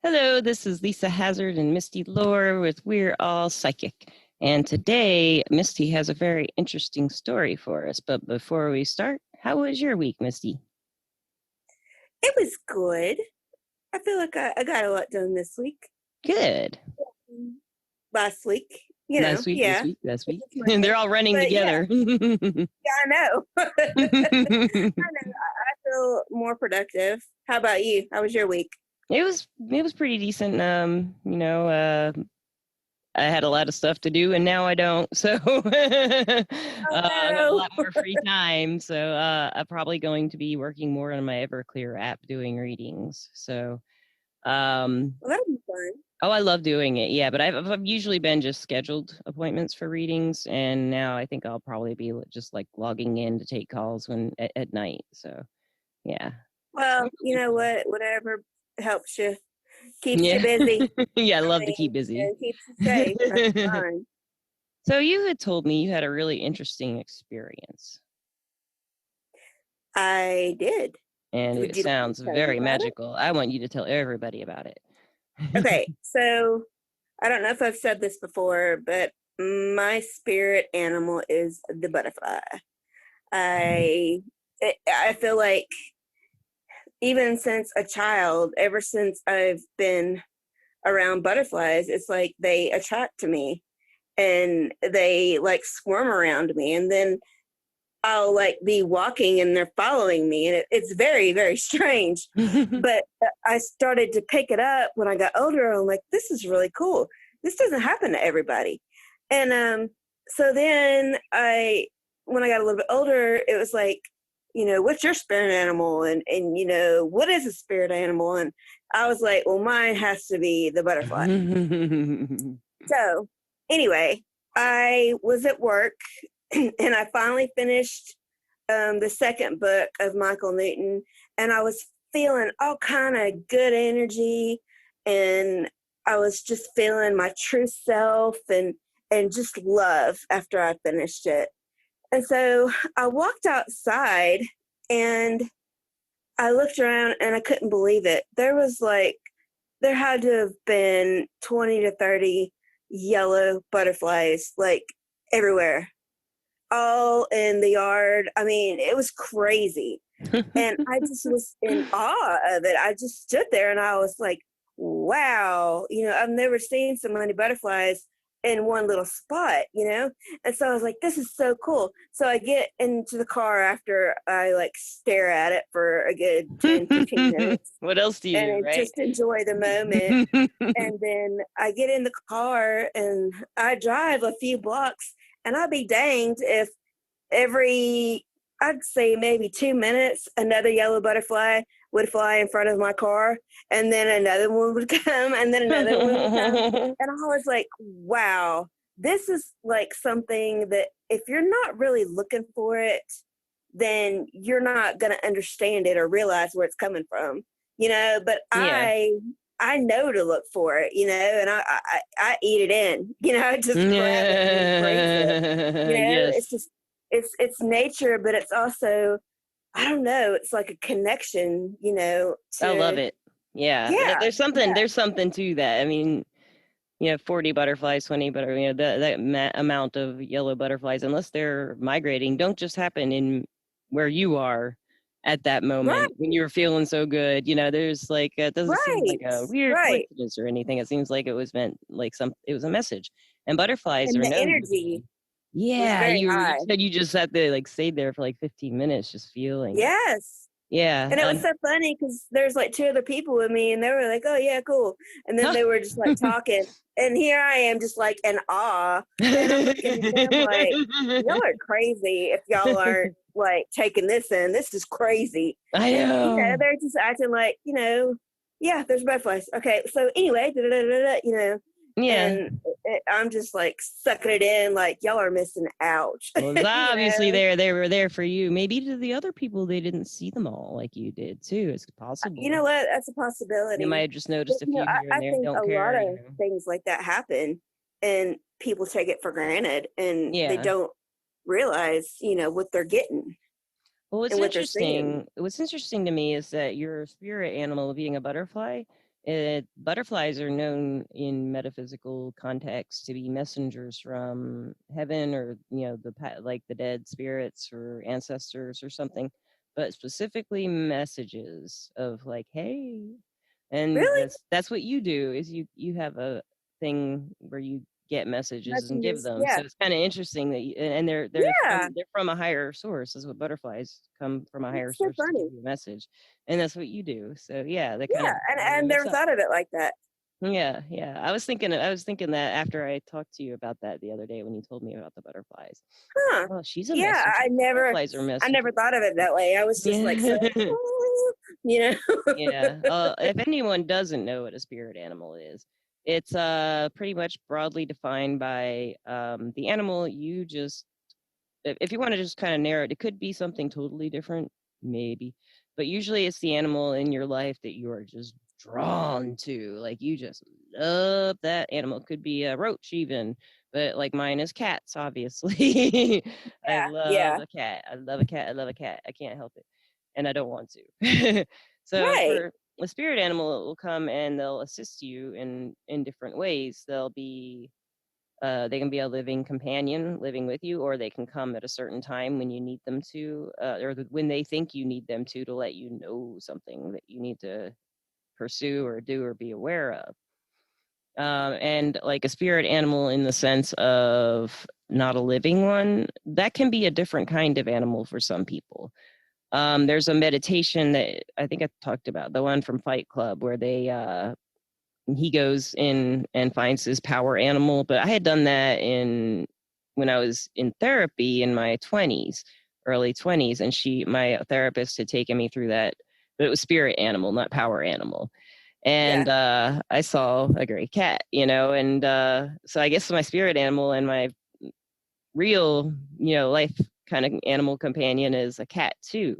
Hello, this is Lisa Hazard and Misty Lore with We're All Psychic. And today, Misty has a very interesting story for us. But before we start, how was your week, Misty? It was good. I feel like I got a lot done this week. Good. Last week, Last week, this yeah. week, last week. It's They're Monday. all running But yeah, together. yeah, I know. I know. I feel more productive. How about you? How was your week? It was pretty decent. I had a lot of stuff to do and now I don't. So Oh I got a no. lot more free time. So I'm probably going to be working more on my Everclear app doing readings. So um Well, that'll be fun. oh, I love doing it. Yeah, but I've usually been just scheduled appointments for readings, and now I think I'll probably be just like logging in to take calls when at night. So yeah. Well, you know what? Whatever helps you, keeps you Yeah. busy. Yeah, I I love to keep mean, busy. and keeps you safe. That's fine. So you had told me you had a really interesting experience, I did. and it Would you like to sounds tell me very about it? magical. I want you to tell everybody about it. Okay, so I don't know if I've said this before, but my spirit animal is the butterfly. I I feel like even since a child, ever since I've been around butterflies, it's like they attract to me and they like swarm around me, and then I'll like be walking and they're following me, and it's very, very strange. But I started to pick it up when I got older. I'm like, this is really cool. This doesn't happen to everybody. And so then when I got a little bit older, it was like, what's your spirit animal? And what is a spirit animal? And I was like, well, mine has to be the butterfly. So anyway, I was at work and I finally finished the second book of Michael Newton, and I was feeling all kind of good energy, and I was just feeling my true self and just love after I finished it. And so I walked outside and I looked around and I couldn't believe it. There had to have been 20 to 30 yellow butterflies like everywhere, all in the yard. I mean, it was crazy. And I just was in awe of it. I just stood there and I was like, wow, I've never seen so many butterflies in one little spot. And so I was like, this is so cool. So I get into the car after I like stare at it for a good 10, 15 minutes What else do you do, and right? just enjoy the moment. And then I get in the car and I drive a few blocks, and I'll be danged if every, I'd say maybe 2 minutes, another yellow butterfly would fly in front of my car, and then another one would come, and then another one would come. And I was like, wow, this is like something that if you're not really looking for it, then you're not going to understand it or realize where it's coming from. But Yeah. I know to look for it, and I eat it in, I just grab it and embrace it. It's Yes. just it's nature, but it's also, I don't know, it's like a connection, I love to, it. Yeah. yeah, There's yeah, something to that. I mean, 40 butterflies, 20 butter, that amount of yellow butterflies, unless they're migrating, don't just happen in where you are at that right, moment when you're feeling so good. There's like, it doesn't seem like right, a weird right. coincidence or anything. It seems like it was meant like it was a message. And butterflies And are the known to energy be, was yeah, very you high. said you just sat there, like stayed there for like 15 minutes, just feeling it. Yes. Yeah. And it was so funny because there's like two other people with me, and they were like, "Oh yeah, cool." And then they were just like talking, and here I am, just like in awe. And I'm looking at them like, "Y'all are crazy if y'all aren't like taking this in. This is crazy." I And know. they're just acting like, yeah, there's butterflies. Okay, so anyway, da, da, da, da, Yeah. and I'm just like sucking it in, like y'all are missing out. Well, it's you obviously know, they were there for you. Maybe to the other people they didn't see them all like you did too. It's you possible. know what? That's a They might possibility. have just But, noticed a few here and I there, think don't a lot care. of things like that happen, and people take it for granted, and they Yeah. don't realize, what they're getting Well, and what they're seeing. what's interesting to me is that your spirit animal being a butterfly Butterflies are known in metaphysical context to be messengers from heaven, or like the dead spirits or ancestors or something, but specifically messages of like, hey. And Really? that's what you do, is you have a thing where you get messages and give Messengers. them. Yeah. So it's kind of interesting that and Yeah. they're from a higher source, is what butterflies come from, a higher It's so source to give funny. you a message. And that's what you do. So yeah, they kind of Yeah. And very I much never up. thought of it like that. Yeah, yeah. I was thinking that after I talked to you about that the other day when you told me about the butterflies. Huh. Oh, she's a Yeah. messenger. Butterflies are I never messengers. thought of it that way. I was just like, so, Yeah. you know? Yeah. If anyone doesn't know what a spirit animal is, it's pretty much broadly defined by the animal you just, if you want to just kind of narrow it, it could be something totally different, maybe. But usually it's the animal in your life that you are just drawn to. Like you just love that animal. It could be a roach even, but like mine is cats, obviously. I love Yeah. a cat. I love a cat. I love a cat. I can't help it. And I don't want to. So Right. for a spirit animal, it will come and they'll assist you in different ways. They can be a living companion living with you, or they can come at a certain time when you need them to, when they think you need them to let you know something that you need to pursue or do or be aware of. And like a spirit animal in the sense of not a living one, that can be a different kind of animal for some people. There's a meditation that I think I talked about, the one from Fight Club, where he goes in and finds his power animal. But I had done that when I was in therapy in my 20s, early 20s, and my therapist had taken me through that, but it was spirit animal, not power animal. Yeah. And I saw a gray cat, and so I guess my spirit animal and my real, life kind of animal companion is a cat too.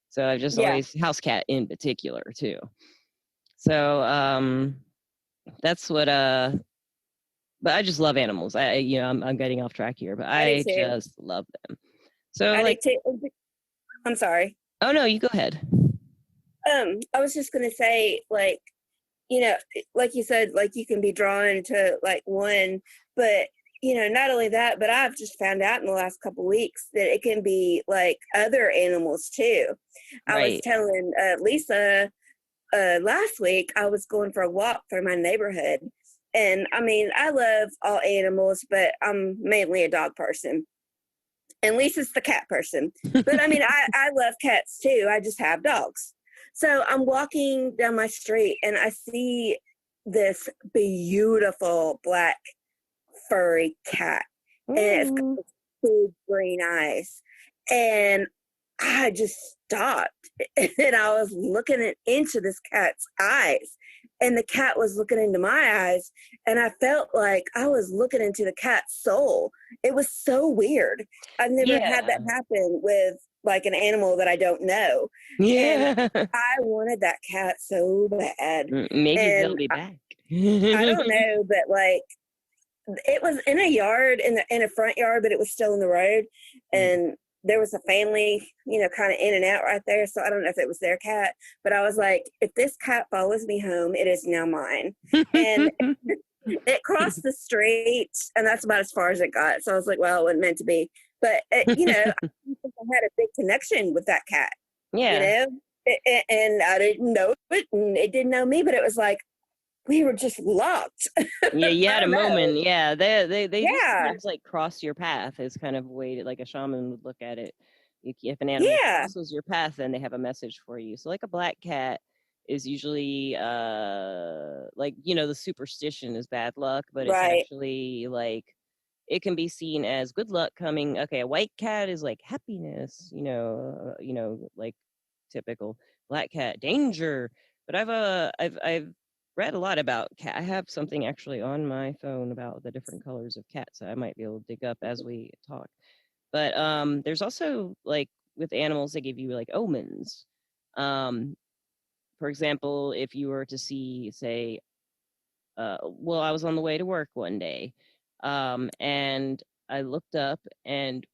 So I've just Yeah. always house cat in particular too. So that's what but I just love animals. I'm getting off track here, but I do I too. just love them. So I do like, too. I'm sorry. oh no, you go ahead. I was just gonna say, like, like you said, like you can be drawn to like one, but not only that, but I've just found out in the last couple weeks that it can be like other animals too. I was Right. telling Lisa last week I was going for a walk through my neighborhood, and I mean I love all animals, but I'm mainly a dog person, and Lisa's the cat person. But I mean, I love cats too. I just have dogs. So I'm walking down my street and I see this beautiful black furry cat. And it's Ooh. got big green eyes. And I just stopped and I was looking into this cat's eyes. And the cat was looking into my eyes. And I felt like I was looking into the cat's soul. It was so weird. I've never had that Yeah. happen with like an animal that I don't know. And Yeah. I wanted that cat so bad. Maybe they'll And be back. I don't know, but like it was in a yard in a front yard, but it was still in the road, and there was a family, kind of in and out right there. So I don't know if it was their cat, but I was like, if this cat follows me home, it is now mine. And it crossed the street, and that's about as far as it got. So I was like, well, it wasn't meant to be, but I had a big connection with that cat, you Yeah. know, and I didn't know it, and it didn't know me, but it was like we were just locked. Yeah, you I had a don't moment. know. Yeah, they do Yeah. sometimes like cross your path is kind of a way to, like a shaman would look at it. If an animal Yeah. crosses your path, then they have a message for you. So like a black cat is usually like, the superstition is bad luck, but it's Right. actually like it can be seen as good luck coming. Okay, a white cat is like happiness, like typical. Black cat, danger. But I've read a lot about cat. I have something actually on my phone about the different colors of cats that I might be able to dig up as we talk. But there's also like with animals they give you like omens. Um, for example, if you were to see, say, well, I was on the way to work one day, and I looked up, and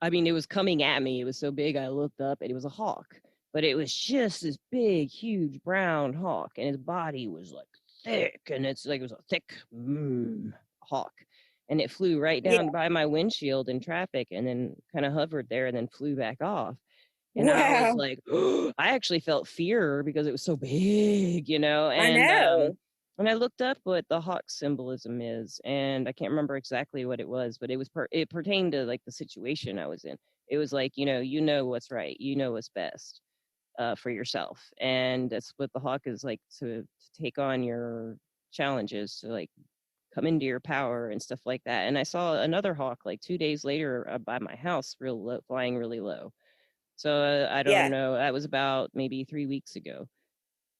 I mean, it was coming at me. It was so big. I looked up, and it was a hawk. but it was just this big, huge brown hawk, and his body was like thick, and it's like it was a thick hawk, and it flew right Yeah. down by my windshield in traffic, and then kind of hovered there, and then flew back off. And I was Wow. like, I actually felt fear because it was so big, you know. I know. And I looked up what the hawk symbolism is, and I can't remember exactly what it was, but it was it pertained to like the situation I was in. It was like, you know what's right, you know what's best for yourself, and that's what the hawk is like, to take on your challenges, to like come into your power and stuff like that. And I saw another hawk like 2 days later by my house, real low, flying really low. So I don't Yeah. know. That was about maybe 3 weeks ago.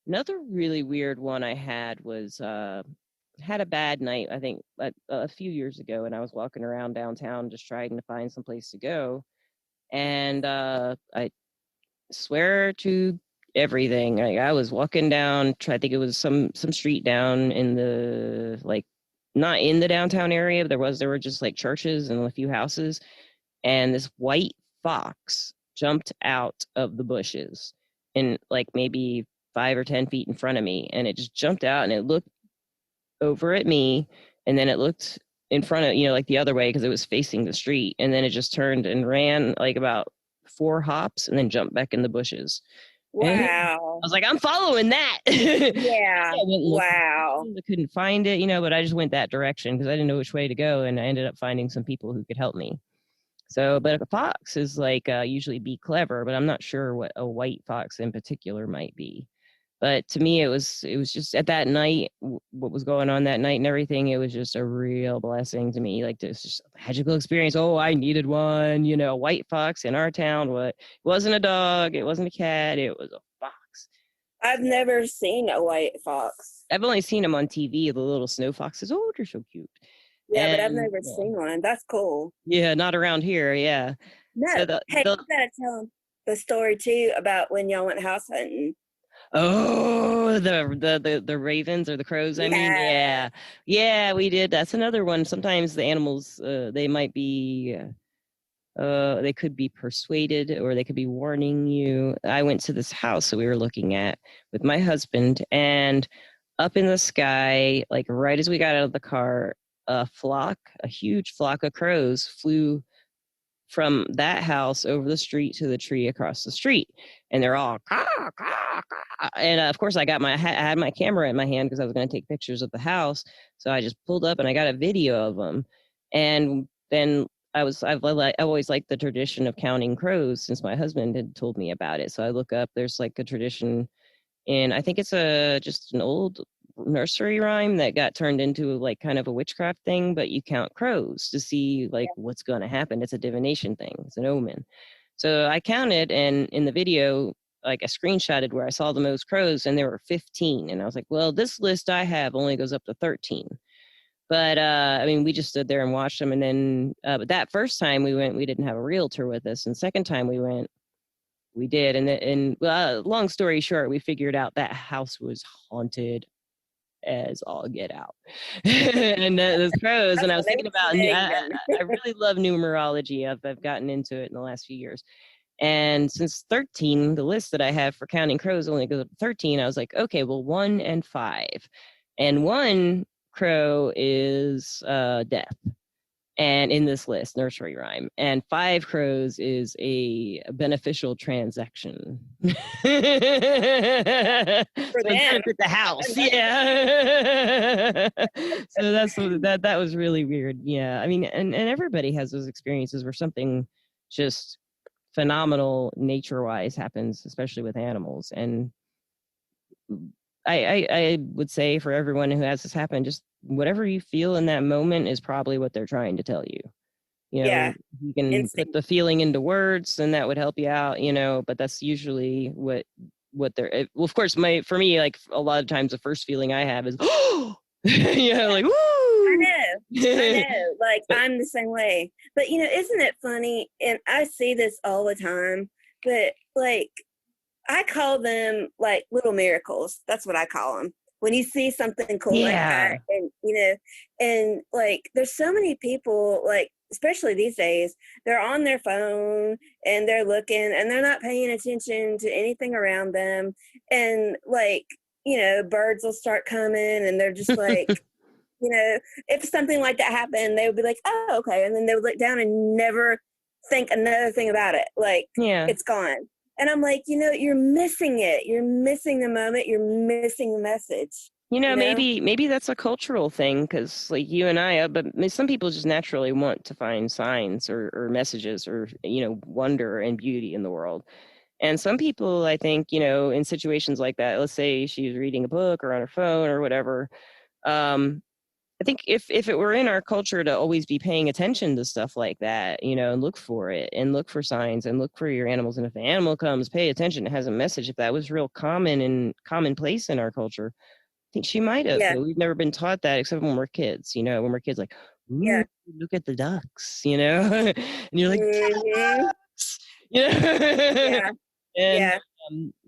Another really weird one I had was had a bad night. I think a few years ago, and I was walking around downtown just trying to find some place to go, and I swear to everything, I was walking down. I think it was some street down in the like not in the downtown area. But there were just like churches and a few houses, and this white fox jumped out of the bushes in like maybe 5 or 10 feet in front of me, and it just jumped out and it looked over at me, and then it looked in front of, like the other way because it was facing the street, and then it just turned and ran like about 4 hops and then jumped back in the bushes. And I Wow. was like, I'm following that. Yeah. I went looking, Wow. I couldn't find it, but I just went that direction because I didn't know which way to go, and I ended up finding some people who could help me. So, but a fox is like usually be clever, but I'm not sure what a white fox in particular might be. But to me, it was just at that night, what was going on that night and everything. It was just a real blessing to me, like this just a magical experience. Oh, I needed one, a white fox in our town. What? It wasn't a dog, it wasn't a cat, it was a fox. I've never seen a white fox. I've only seen them on TV, the little snow foxes. Oh, they're so cute. Yeah, but I've And never seen one. That's cool. yeah, not around here. Yeah. So No. Hey, the you gotta tell them the story too about when y'all went house hunting. Oh, the ravens or the crows, I mean. Yeah. Yeah. Yeah, we did. That's another one. Sometimes the animals, they might be they could be persuaded or they could be warning you. I went to this house that we were looking at with my husband, and up in the sky, like right as we got out of the car, a huge flock of crows flew from that house over the street to the tree across the street, and they're all caw, caw, caw. And of course I had my camera in my hand because I was going to take pictures of the house, so I just pulled up and I got a video of them. And then I've always liked the tradition of counting crows since my husband had told me about it. So I look up, there's like a tradition, and I think it's a just an old nursery rhyme that got turned into like kind of a witchcraft thing, but you count crows to see like what's going to happen. It's a divination thing. It's an omen. So I counted, and in the video, like I screenshotted where I saw the most crows, and there were 15. And I was like, well, this list I have only goes up to 13. But I mean, we just stood there and watched them. And then, but that first time we went, we didn't have a realtor with us. And second time we went, we did. And long story short, we figured out that house was haunted as all get out. And those crows, and That's I what was they thinking were about, saying. I really love numerology. I've gotten into it in the last few years. And since 13, the list that I have for counting crows only goes up to 13. I was like, okay, well, 1 and 5. And one crow is death. And in this list, nursery rhyme, and 5 crows is a beneficial transaction. So For them. benefit the house, yeah. So that was really weird. Yeah, I mean, and everybody has those experiences where something just phenomenal nature wise happens, especially with animals. And I would say for everyone who has this happen, just whatever you feel in that moment is probably what they're trying to tell you. Yeah. You can put Instinct. the feeling into words, and that would help you out, but that's usually what they're, well, of course, for me, like a lot of times the first feeling I have is, oh, like, I woo. know. I know. Like I'm the same way. But isn't it funny? And I see this all the time, but like I call them like little miracles. That's what I call them. When you see something cool like that, Yeah. and and like there's so many people like especially these days, they're on their phone and they're looking and they're not paying attention to anything around them. And like, birds will start coming and they're just like, if something like that happened, they would be like, oh, okay. And then they would look down and never think another thing about it. Like, Yeah. it's gone. And I'm like, you're missing it. You're missing the moment. You're missing the message. Maybe that's a cultural thing, because like you and I, but some people just naturally want to find signs or messages or, wonder and beauty in the world. And some people, I think, in situations like that, let's say she's reading a book or on her phone or whatever, I think if it were in our culture to always be paying attention to stuff like that, and look for it and look for signs and look for your animals. And if the animal comes, pay attention, it has a message. If that was real common and commonplace in our culture, I think she might have, Yeah. but we've never been taught that except when we're kids, when we're kids, like, ooh, Yeah. look at the ducks, and you're like, Mm-hmm. ducks, Yeah. and Yeah.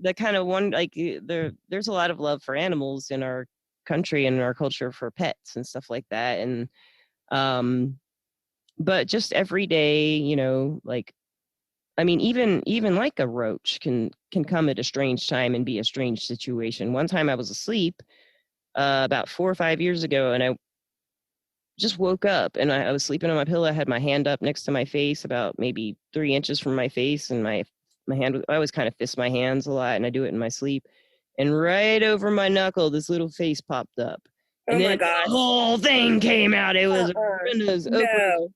the kind of one, like there's a lot of love for animals in our country and our culture for pets and stuff like that. And but just every day, like, I mean, even like a roach can come at a strange time and be a strange situation. One time I was asleep about 4 or 5 years ago, and I just woke up and I was sleeping on my pillow. I had my hand up next to my face, about maybe 3 inches from my face, and my hand, I always kind of fist my hands a lot, and I do it in my sleep. And right over my knuckle, this little face popped up. Oh And my then the gosh. whole thing came out. It was Uh-uh. windows open. No.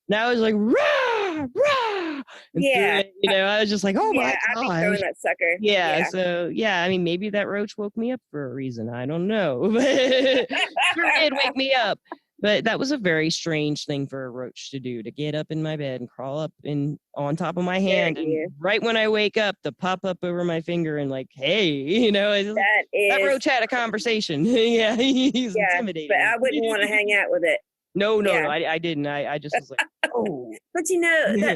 And I was like, rah, rah. And through Yeah. it, I was just like, oh Yeah. my I'd be gosh. throwing that sucker. Yeah. Yeah. So, yeah, I mean, maybe that roach woke me up for a reason. I don't know. But it sure did wake me up. But that was a very strange thing for a roach to do, to get up in my bed and crawl up in on top of my Stare hand. at And you. right when I wake up, to pop up over my finger and like, hey, That that is, roach had a conversation. Yeah, he's yeah. But intimidating. I wouldn't want to hang out with it. No, no, Yeah. no. I didn't. I just was like, oh. But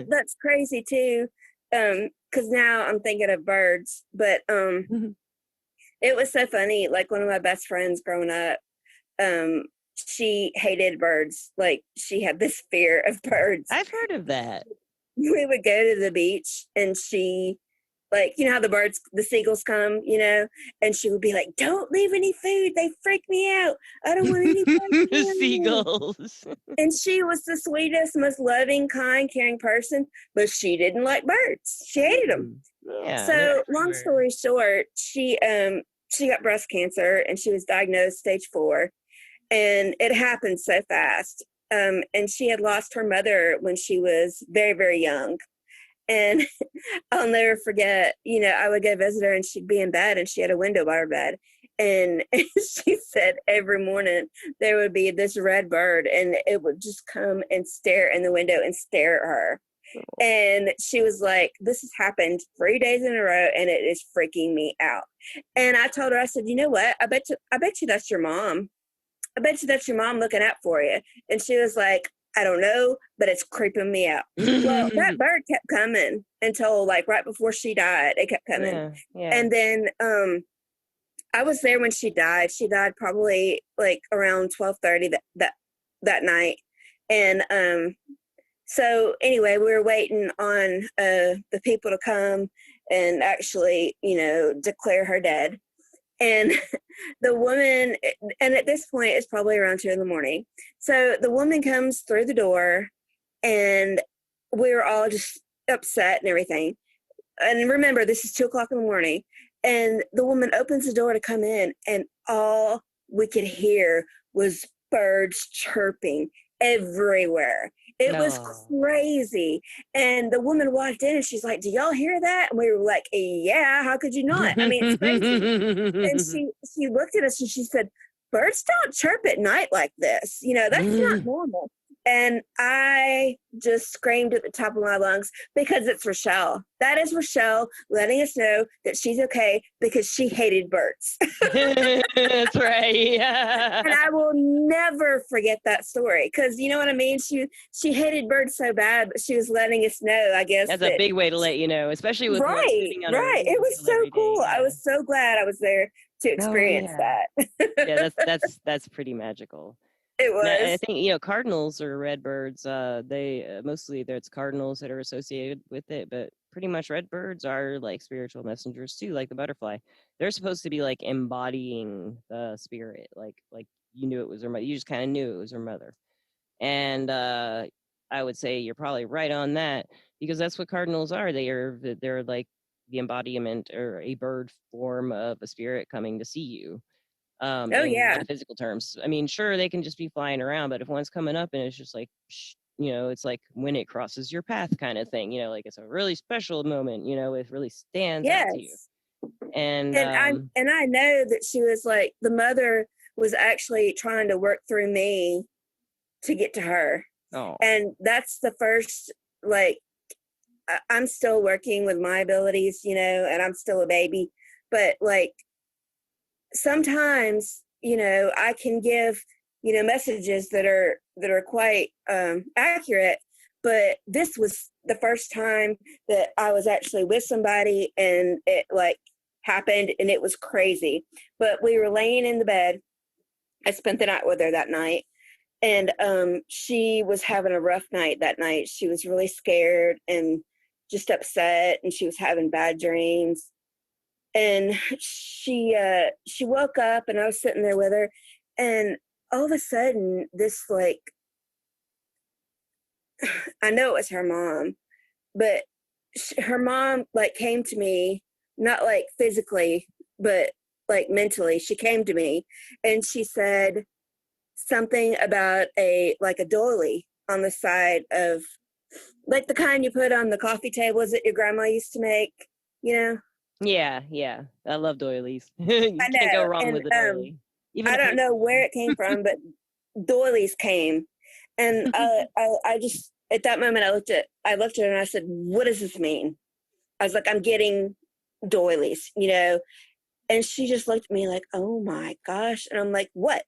that's crazy too. Because now I'm thinking of birds. But it was so funny. Like one of my best friends growing up, um, she hated birds. Like she had this fear of birds. I've heard of that. We would go to the beach and she, like, how the seagulls come, and she would be like, don't leave any food. They freak me out. I don't want any birds. Seagulls. And she was the sweetest, most loving, kind, caring person, but she didn't like birds. She hated them. Yeah. So long story short, she got breast cancer and she was diagnosed stage 4, and it happened so fast. And she had lost her mother when she was very, very young. And I'll never forget, I would go visit her and she'd be in bed and she had a window by her bed. And she said every morning there would be this red bird and it would just come and stare in the window and stare at her. And she was like, this has happened 3 days in a row and it is freaking me out. And I told her, I said, you know what? I bet you that's your mom. I bet you that's your mom looking out for you. And she was like, I don't know, but it's creeping me out. Well, that bird kept coming until like right before she died. It kept coming. Yeah, yeah. And then I was there when she died. She died probably like around 12:30 that night. And so anyway, we were waiting on the people to come and actually, declare her dead. And the woman, and at this point, it's probably around 2 a.m. So the woman comes through the door and we were all just upset and everything. And remember, this is 2 a.m. And the woman opens the door to come in and all we could hear was birds chirping everywhere. It was crazy. And the woman walked in and she's like, do y'all hear that? And we were like, yeah, how could you not? I mean, it's crazy. And she looked at us and she said, birds don't chirp at night like this. That's not normal. And I just screamed at the top of my lungs because it's Rochelle. That is Rochelle letting us know that she's okay because she hated birds. That's right. Yeah. And I will never forget that story because you know what I mean? She hated birds so bad, but she was letting us know, I guess. That's a big way to let you know, especially with right. It was so cool. Yeah. I was so glad I was there to experience that. Yeah, that's pretty magical. It And I was. think cardinals or red birds. They mostly it's cardinals that are associated with it, but pretty much red birds are like spiritual messengers too, like the butterfly. They're supposed to be like embodying the spirit, like you knew it was her mother. You just kind of knew it was her mother, and I would say you're probably right on that because that's what cardinals are. They're like the embodiment or a bird form of a spirit coming to see you Oh in yeah. metaphysical terms. I mean, sure, they can just be flying around, but if one's coming up and it's just like, it's like when it crosses your path kind of thing, like it's a really special moment, it really stands out to you. Yes. And And I know that she was like the mother was actually trying to work through me to get to her. oh, And that's the first, like, I'm still working with my abilities, and I'm still a baby. But like sometimes, I can give, messages that are quite accurate. But this was the first time that I was actually with somebody and it like happened and it was crazy. But we were laying in the bed. I spent the night with her that night. And she was having a rough night that night. She was really scared and just upset, and she was having bad dreams. And she woke up, and I was sitting there with her, and all of a sudden, this like I know it was her mom, but her mom like came to me, not like physically, but like mentally. She came to me, and she said something about a doily on the side of like the kind you put on the coffee tables that your grandma used to make, you know? yeah, yeah, I love doilies. You I can't go know. wrong And with a doily, even I a don't paper know one. where it came from, but doilies came. And I just at that moment I looked at her and I said, "What does this mean?" I was like, "I'm getting doilies." And she just looked at me like, "Oh my gosh." And I'm like, "What?"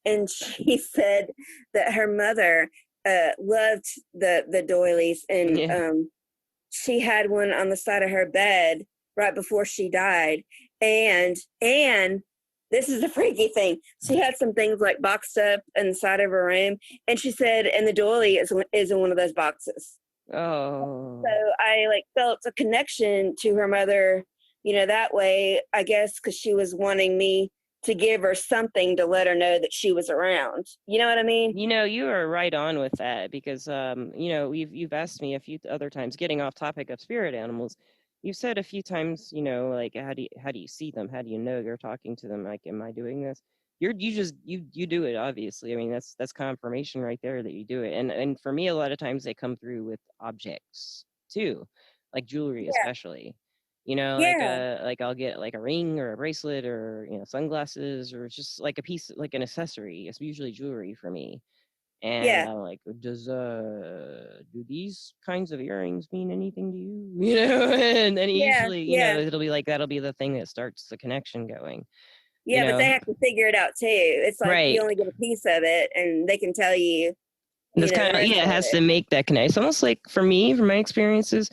And she said that her mother loved the doilies, and Yeah, she had one on the side of her bed right before she died. And this is a freaky thing. She had some things like boxed up inside of her room, and she said, and the doily is in one of those boxes. So oh, I like felt a connection to her mother, that way, I guess, because she was wanting me to give her something to let her know that she was around. You know what I mean? you are right on with that because you've asked me a few other times, getting off topic of spirit animals. You've said a few times, like how do you see them? How do you know you're talking to them? Like, am I doing this? You do it, obviously. I mean, that's confirmation right there that you do it. And for me, a lot of times they come through with objects too, like jewelry Yeah. especially. Yeah. Like I'll get like a ring or a bracelet or sunglasses or just like a piece, like an accessory. It's usually jewelry for me. And Yeah. I'm like, do these kinds of earrings mean anything to you? And then Yeah. usually, Yeah. it'll be like that'll be the thing that starts the connection going. You Yeah, but they know, have to figure it out too. It's like you right? only get a piece of it and they can tell you, This the kind of rest yeah, it of has it. to make that connect. It's almost like for me, from my experiences,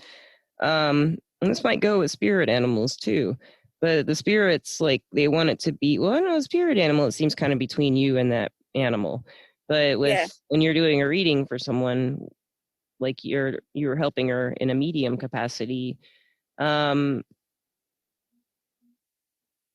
and this might go with spirit animals too. But the spirits, like they want it to be, well, I don't know, a spirit animal, it seems kind of between you and that animal. But Yeah. when you're doing a reading for someone, like you're helping her in a medium capacity, um,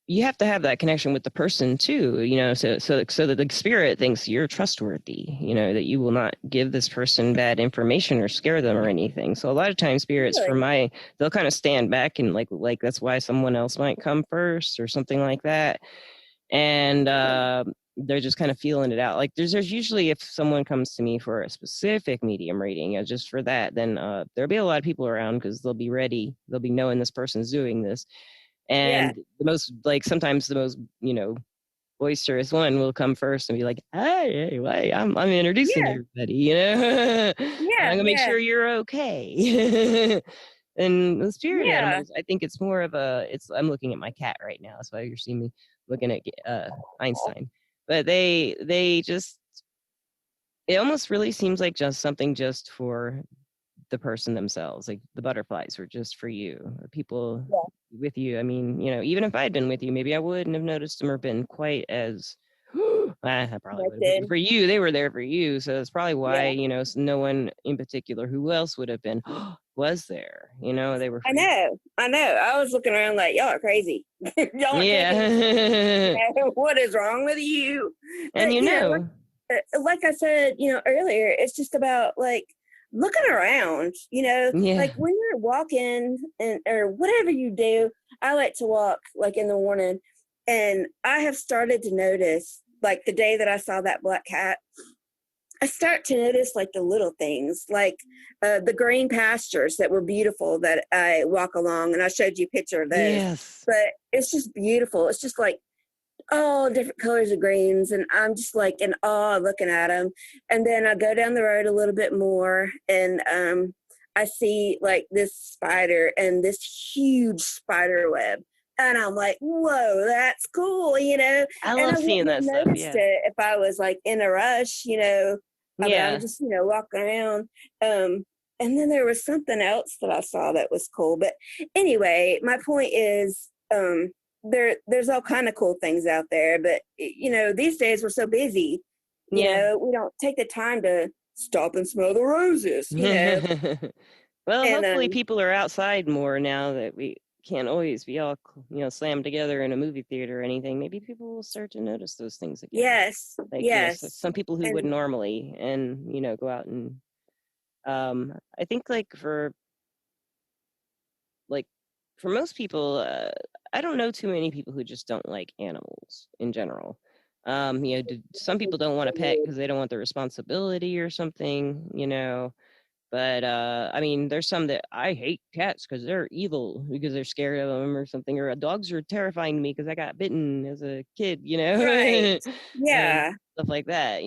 you have to have that connection with the person too, so that the spirit thinks you're trustworthy, that you will not give this person bad information or scare them or anything. So a lot of times spirits Really? they'll kind of stand back and like that's why someone else might come first or something like that. And they're just kind of feeling it out. Like there's usually, if someone comes to me for a specific medium reading, just for that, then there'll be a lot of people around because they'll be ready. They'll be knowing this person's doing this. Yeah. And the most, like, sometimes the most, boisterous one will come first and be like, hey, wait, I'm introducing Yeah. everybody, I'm Yeah. gonna make Yeah. sure you're okay. And the spirit Yeah. animals, I think it's more of I'm looking at my cat right now. That's why you're seeing me looking at Einstein. But they just, it almost really seems like just something just for the person themselves. Like the butterflies were just for you, people Yeah. with you. I mean, even if I'd been with you, maybe I wouldn't have noticed them or been quite as I probably would have been Connected. for you. They were there for you, so that's probably why, Yeah, you know, no one in particular who else would have been was there. You know, they were I for you. know. I know. I was looking around like, y'all are crazy. Y'all are taking this. Yeah. What is wrong with you? And But you know, like I said, earlier, it's just about like looking around. yeah. Like when you're walking and or whatever you do. I like to walk like in the morning, and I have started to notice like the day that I saw that black cat. I start to notice like the little things, like the green pastures that were beautiful that I walk along, and I showed you a picture of those. Yes. But it's just beautiful. It's just like all different colors of greens, and I'm just like in awe looking at them. And then I go down the road a little bit more, and I see like this spider and this huge spider web. And I'm like, whoa, that's cool, I and love I seeing wouldn't have that stuff. noticed Yeah. it if I was like in a rush, but I'm Yeah. just, walking around. Um, and then there was something else that I saw that was cool. But anyway, my point is, there's all kind of cool things out there, but these days we're so busy, Yeah. we don't take the time to stop and smell the roses, Well, and hopefully people are outside more now that we can't always be all, slammed together in a movie theater or anything. Maybe people will start to notice those things again. yes, Like, yes, some people who would and normally and, go out and I think like for most people, I don't know too many people who just don't like animals in general. Some people don't want to pet because they don't want the responsibility or something, but I mean, there's some that I hate cats because they're evil because they're scared of them or something. Or dogs are terrifying to me because I got bitten as a kid, right, and yeah, stuff like that,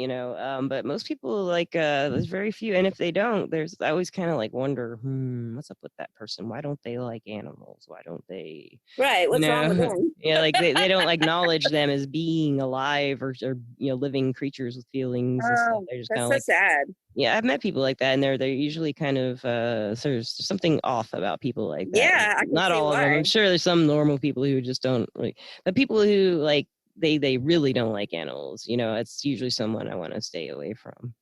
But most people like there's very few, and if they don't, I always kind of like wonder, what's up with that person? Why don't they like animals? Why don't they, right. What's wrong with them? yeah, like they don't acknowledge them as being alive or living creatures with feelings and stuff. Oh, They're just kind that's of so like, sad. yeah, I've met people like that, and they're usually kind of so there's something off about people like that. Yeah, I can Not see all of them. I'm why. sure there's some normal people who just don't like, but people who like they really don't like animals. It's usually someone I want to stay away from.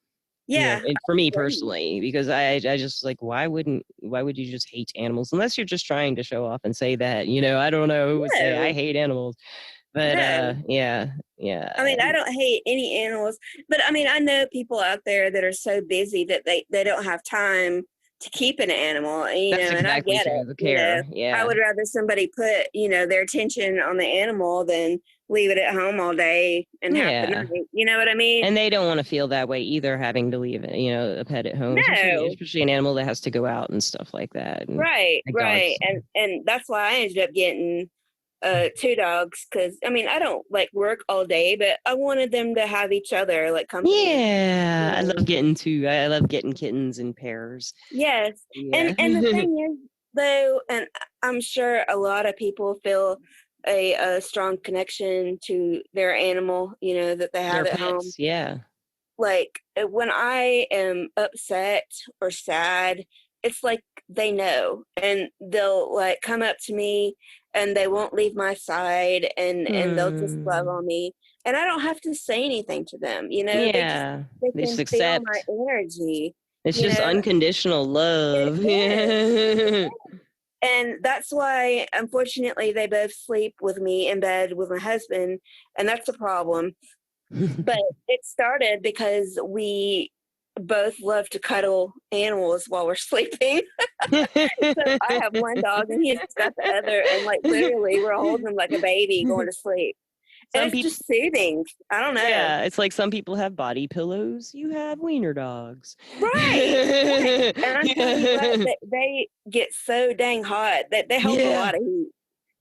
Yeah, And I for me agree. personally, because I just like why would you just hate animals unless you're just trying to show off and say that, I don't know who would say I No, hate animals, but no. yeah, yeah. I mean, I don't hate any animals, but I mean, I know people out there that are so busy that they don't have time to keep an animal, That's and I exactly get it. true. The care, I yeah. would rather somebody put, their attention on the animal than leave it at home all day and half the Yeah. night. You know what I mean? And they don't want to feel that way either, having to leave, a pet at home, No. especially an animal that has to go out and stuff like that. And Right, like right. dogs. And that's why I ended up getting two dogs, because I mean I don't like work all day, but I wanted them to have each other like company. Yeah, I love You getting two. I love getting kittens in pairs. Yes. And Yeah. the thing is though, and I'm sure a lot of people feel a strong connection to their animal, that they Their have at home. pets. Yeah. Like when I am upset or sad, it's like they know, and they'll like come up to me, and they won't leave my side, and they'll just love Hmm. on me, and I don't have to say anything to them. Yeah. They They just can feel my accept. energy. It's You just know, unconditional it love. is. It Yeah. is. And that's why, unfortunately, they both sleep with me in bed with my husband, and that's a problem. But it started because we both love to cuddle animals while we're sleeping. So I have one dog and he's got the other, and like literally we're holding him like a baby going to sleep. And Some it's people, just soothing. I don't know. yeah, it's like some people have body pillows. You have wiener dogs. Right, right. And I tell you what, Yeah. they get so dang hot that they hold a Yeah. lot of heat.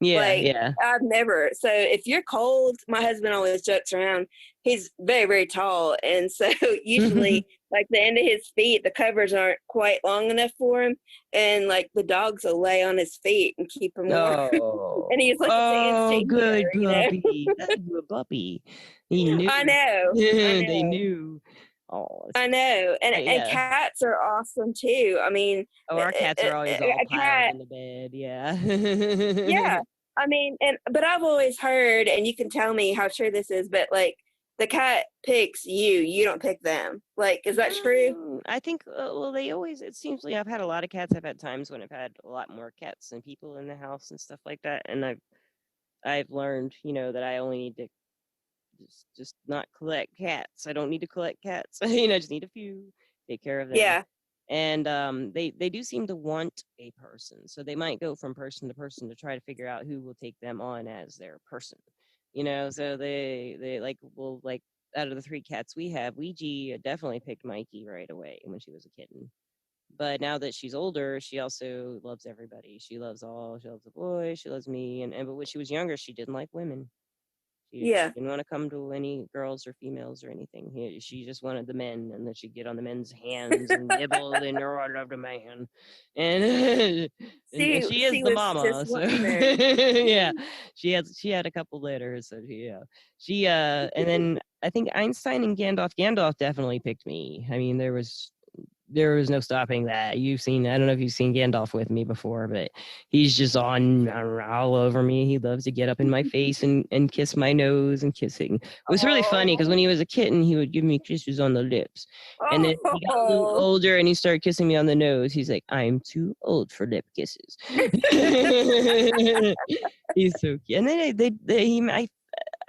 Yeah. Like Yeah. I've never. So if you're cold, my husband always jokes around. He's very, very tall, and so usually, like the end of his feet, the covers aren't quite long enough for him, and like the dogs will lay on his feet and keep him warm. And Oh, he's like, it's an oh, instant good heater. puppy. That's a good puppy. He knew. I know, I They know, knew. Oh, that's I so know, cute. and Yeah. cats are awesome too. I mean, Oh, our cats are always all a piled cat, in the bed. Yeah. yeah. I mean, but I've always heard, and you can tell me how true this is, but like the cat picks you. You don't pick them. Like, is that true? I think, well, it seems like I've had a lot of cats. I've had times when I've had a lot more cats than people in the house and stuff like that. And I've learned, that I only need to just not collect cats. I don't need to collect cats. I just need a few, take care of them. Yeah. And they do seem to want a person, so they might go from person to person to try to figure out who will take them on as their person. So they like will like out of the three cats we have, Ouija definitely picked Mikey right away when she was a kitten. But now that she's older, she also loves everybody. She loves the boys, she loves me, and but when she was younger, she didn't like women. She Yeah. didn't want to come to any girls or females or anything. She just wanted the men, and then she'd get on the men's hands and nibble, and oh, I love the man, and and she is She the was just mama, so wanting there. yeah, she had a couple litters, so she and then I think Einstein and Gandalf definitely picked me. I mean, there was no stopping that. I don't know if you've seen Gandalf with me before, but he's just on all over me. He loves to get up in my face and kiss my nose and kissing. It was really funny because Oh. when he was a kitten, he would give me kisses on the lips. And then he got a little Oh. older and he started kissing me on the nose. He's like, I'm too old for lip kisses. He's so cute. And then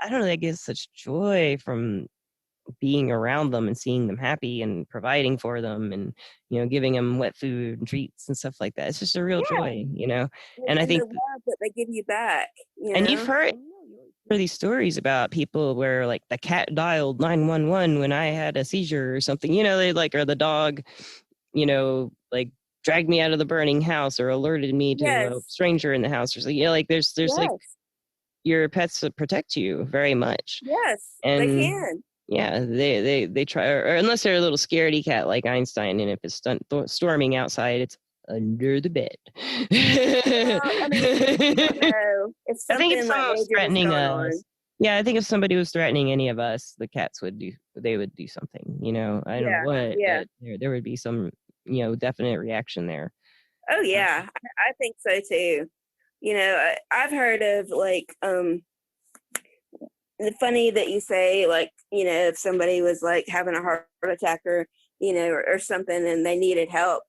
I don't know, I get such joy from being around them and seeing them happy and providing for them and giving them wet food and treats and stuff like that. It's just a real Yeah. joy. And I And the think love that they give you back, and you've heard these stories about people where like the cat dialed 911 when I had a seizure or something, they like, or the dog, like dragged me out of the burning house or alerted me to a Yes. stranger in the house or something. Like there's like Yes. your pets that protect you very much. Yes. They And can. yeah, they try, or unless they're a little scaredy cat like Einstein, and if it's storming outside, it's under the bed. Well, I mean, you don't know if I think if something like someone was major was threatening going us, on. yeah, I think if somebody was threatening any of us, the cats would do something. I don't know Yeah. what, Yeah. but there would be some, definite reaction there. Oh Uh, yeah. I think so too. I've heard of like funny that you say like if somebody was like having a heart attack or something and they needed help.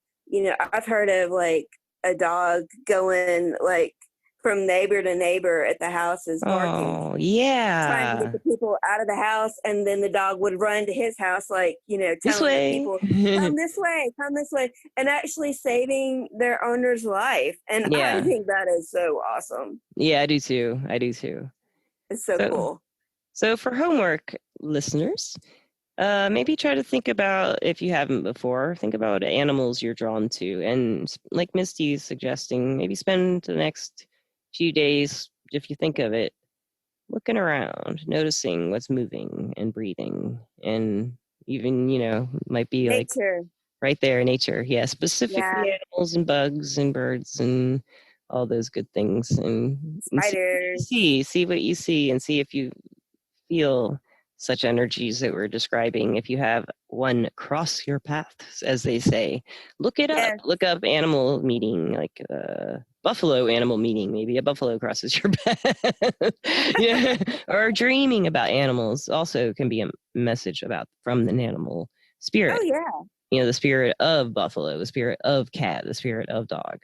I've heard of like a dog going like from neighbor to neighbor at the houses barking, oh trying to get yeah, the people out of the house, and then the dog would run to his house like this telling the way. people come this way, and actually saving their owner's life. And I Yeah, think that is so awesome. yeah, I do too. I do too. It's so So cool. So for homework, listeners, maybe try to think about, if you haven't before, think about animals you're drawn to. And like Misty's suggesting, maybe spend the next few days, if you think of it, looking around, noticing what's moving and breathing. And even, might be like Nature. right there in nature. Yeah, Yeah. specifically animals and bugs and birds and all those good things. And Spiders. see what you see, and see if you feel such energies that we're describing. If you have one cross your path, as they say, look it up. Yes. Look up animal meeting, like buffalo animal meeting. Maybe a buffalo crosses your path. Yeah, or dreaming about animals also can be a message about from an animal Oh spirit. yeah. The spirit of buffalo, the spirit of cat, the spirit of dog.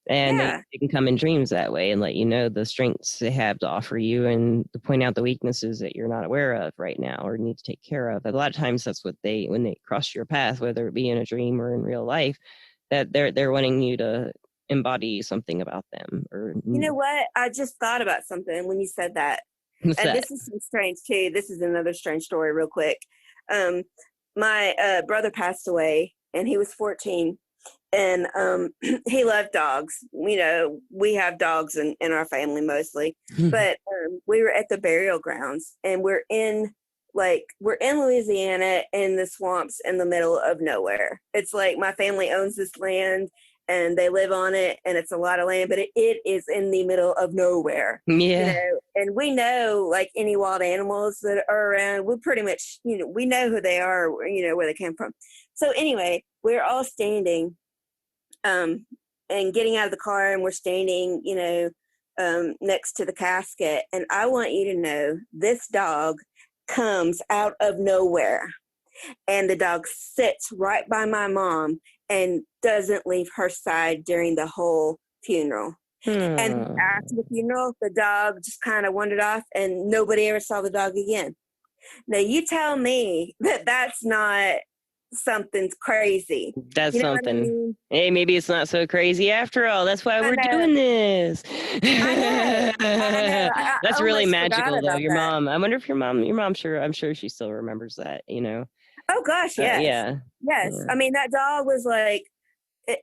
And they, Yeah. they can come in dreams that way and let you know the strengths they have to offer you and to point out the weaknesses that you're not aware of right now or need to take care of. A lot of times that's what when they cross your path, whether it be in a dream or in real life, that they're wanting you to embody something about them. Or You know what? I just thought about something when you said that. what's And that? this is some strange too. This is another strange story real quick. Um my brother passed away and he was 14, and he loved dogs. We have dogs in our family mostly, but we were at the burial grounds, and we're in Louisiana in the swamps in the middle of nowhere. It's like my family owns this land and they live on it, and it's a lot of land, but it is in the middle of nowhere. Yeah. And we know like any wild animals that are around, we pretty much we know who they are, where they came from. So anyway, we're all standing um, and getting out of the car, and we're standing, next to the casket. And I want you to know this dog comes out of nowhere, and the dog sits right by my mom and doesn't leave her side during the whole funeral. And after the Hmm. funeral, the dog just kind of wandered off, and nobody ever saw the dog again. Now, you tell me that that's not something crazy. That's You know what I something. mean? Hey, maybe it's not so crazy after all. That's why I we're know. doing this. I know. I know. I That's really almost forgot magical, though. about Your that. mom. I wonder if your mom, sure. I'm sure she still remembers that. Oh gosh, yes. Yeah. Yes. Yeah. I mean, that dog was like,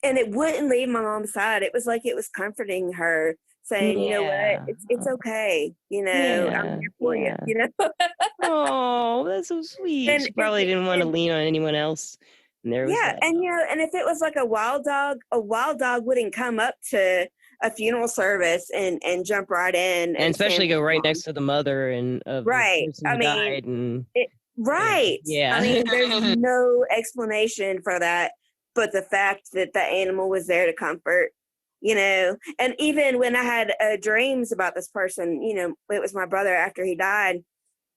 and it wouldn't leave my mom's side. It was like it was comforting her, saying, you know what, Yeah. it's okay. I'm Yeah. here for you, Yeah. Oh, that's so sweet. and She probably didn't want to and lean on anyone else. And there was yeah, that and dog. and if it was like a wild dog wouldn't come up to a funeral service and jump right in And and stand especially with go right mom. next to the mother and of the Right. person I who mean, died. And right. I yeah. mean, there's no explanation for that but the fact that the animal was there to comfort, And even when I had dreams about this person, it was my brother after he died,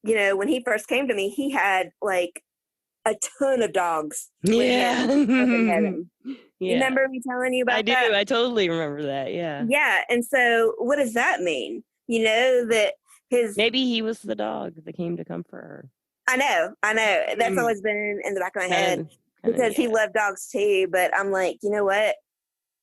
when he first came to me, he had like a ton of dogs with Yeah. him up in heaven. You Yeah. remember me telling you I about do. that? I totally remember that. Yeah. Yeah. And so what does that mean? That his Maybe he was the dog that came to comfort her. I know. That's Mm, always been in the back of my kind head because he yeah. loved dogs too. But I'm like, you know what?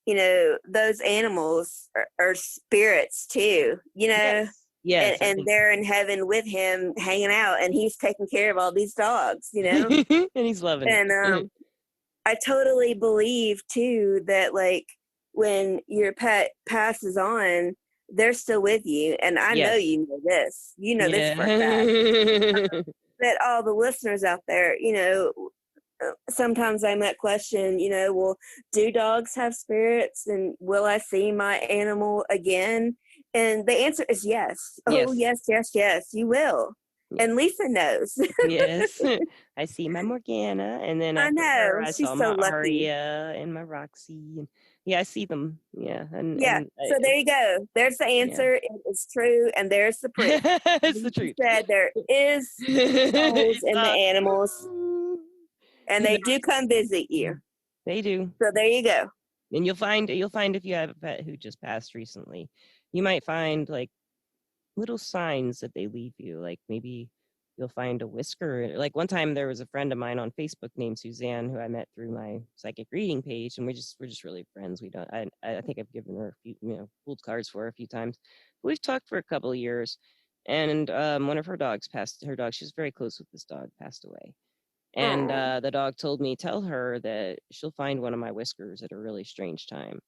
Those animals are spirits too, Yes. and, Yes, I and think they're in heaven with him hanging out, and he's taking care of all these dogs. and he's loving And it. I totally believe too that like when your pet passes on, they're still with you. And I know Yes. you know this. You know this for a fact. Yeah. That all the listeners out there, sometimes I might question, well, do dogs have spirits and will I see my animal again? And the answer is yes. Oh, Yes. yes, yes, yes, you will. Yes. And Lisa knows. Yes. I see my Morgana, and then I after her, know. I She's saw so my lucky. Aria and my Roxy. And yeah, I see them. Yeah, Yeah. So there you go. There's the yeah, answer. It is true. And there's the proof. it's the Lisa truth. said there is souls It's in the animals true. and You they do come visit know, you. they do. So there you go. And you'll find if you have a pet who just passed recently, you might find like little signs that they leave you. Like maybe you'll find a whisker. Like one time there was a friend of mine on Facebook named Suzanne who I met through my psychic reading page, and we're just really friends. We don't. I think I've given her a few pulled cards for her a few times. We've talked for a couple of years, and one of her dogs passed. Her dog, she was very close with this dog, passed away. And Oh, the dog told me, tell her that she'll find one of my whiskers at a really strange time.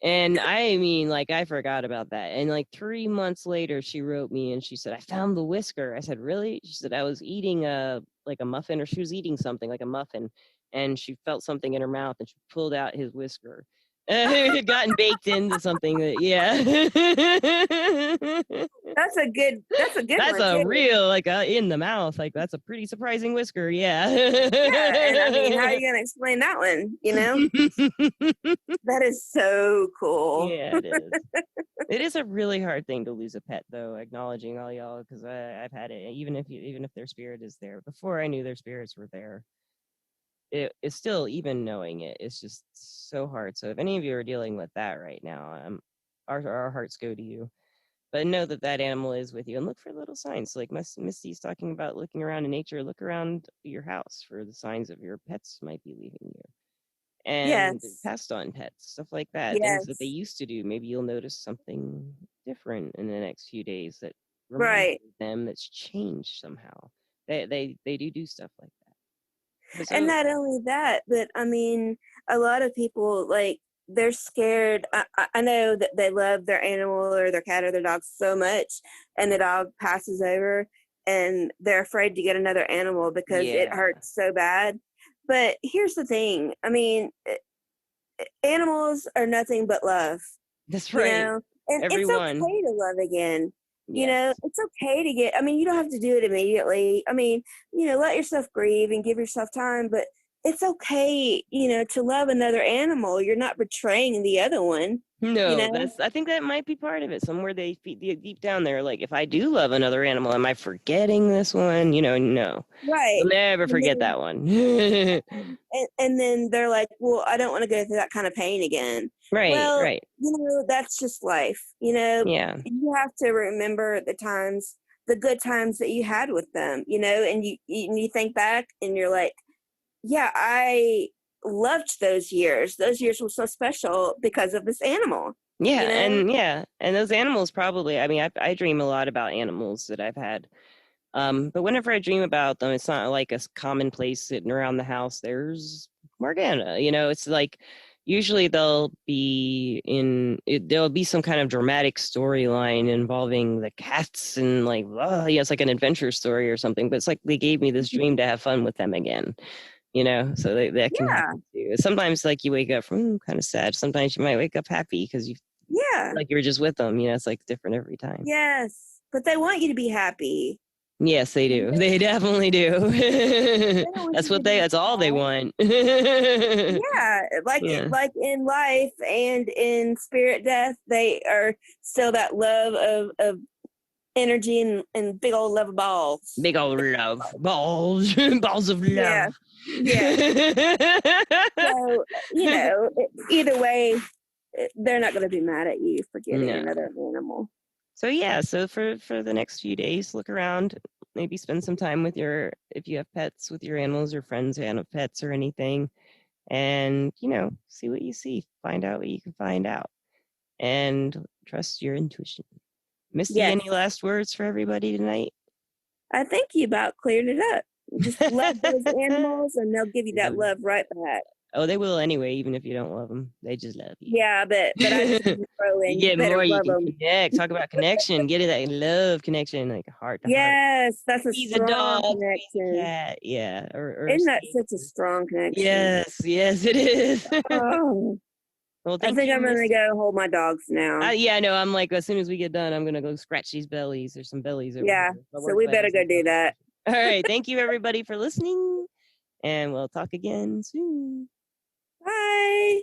And I mean, like, I forgot about that. And like 3 months later, she wrote me and she said, I found the whisker. I said, really? She said, I was eating like a muffin, or she was eating something like a muffin, and she felt something in her mouth and she pulled out his whisker. It had gotten baked into something that, yeah. that's a good That's one a too. real, like, in the mouth. Like, that's a pretty surprising whisker. Yeah. Yeah, and I mean, how are you gonna explain that one? That is so cool. Yeah, it is. It is a really hard thing to lose a pet, though. Acknowledging all y'all, because I've had it. Even if their spirit is there, before I knew their spirits were there, it's still, even knowing it, it's just so hard. So if any of you are dealing with that right now, our hearts go to you. But know that that animal is with you, and look for little signs. Like Misty's talking about looking around in nature. Look around your house for the signs of your pets might be leaving you, and Yes, passed on pets, stuff like that, things that they yes, used to do. Maybe you'll notice something different in the next few days that reminds right. you of them, that's changed somehow. They do stuff like that. But And so not only that, but I mean, a lot of people like they're scared. I know that they love their animal or their cat or their dog so much, and the dog passes over, and they're afraid to get another animal because it yeah, hurts so bad. But here's the thing. I mean, animals are nothing but love, that's you right. know, and it's Everyone, okay to love again. yes, It's okay I mean, you don't have to do it immediately. I mean, let yourself grieve and give yourself time, but it's okay, to love another animal. You're not betraying the other one, you No, know? I think that might be part of it. Somewhere they feed deep down there, like if I do love another animal, am I forgetting this one? No. Right. You'll never And forget then, that one. and then they're like, well, I don't want to go through that kind of pain again. Right, Well, right. that's just life. Yeah. You have to remember the good times that you had with them, and you think back and you're like, yeah, I loved those years. Those years were so special because of this animal, you know? Yeah, and those animals probably, I mean, I dream a lot about animals that I've had. But whenever I dream about them, it's not like a commonplace sitting around the house. There's Morgana, it's like usually there'll be some kind of dramatic storyline involving the cats and like, it's like an adventure story or something. But it's like they gave me this dream to have fun with them again, so that can Yeah, happen too. Sometimes like you wake up from kind of sad. Sometimes you might wake up happy because you yeah, like you were just with them. It's like different every time. yes. But they want you to be happy. Yes, they do. They definitely do. They don't want you to be That's all they sad. want. Yeah, Yeah. like in life and in spirit death, they are still that love of energy and big old love balls. Big old love. Balls. Balls of Yeah, love. yeah. So either way, they're not going to be mad at you for getting No. another animal. So yeah, so for the next few days, look around, maybe spend some time with if you have pets, with your animals or friends who have pets or anything, and see what you see, find out what you can find out, and trust your intuition. Misty, Yes, any last words for everybody tonight? I think you about cleared it up. Just love those animals, and they'll give you that Love. love right back. Oh, they will anyway, even if you don't love them. They just love you. Yeah, but I just want to throw You in, you get better more, you love can them. connect. Talk about connection. Get it that love connection, like heart to heart. Yes, that's a Squeeze a strong dog, squeeze a connection. cat. Yeah. Or Isn't that squeeze. such a strong connection? Yes, yes, it is. Oh, Well, I thank think you, I'm gonna Misty. go hold my dogs now. Yeah, no, I'm like, as soon as we get done, I'm gonna go scratch these bellies. There's some bellies over Yeah, here. My so work we better bellies go and do belly that. buttons. All right. Thank you, everybody, for listening. And we'll talk again soon. Bye.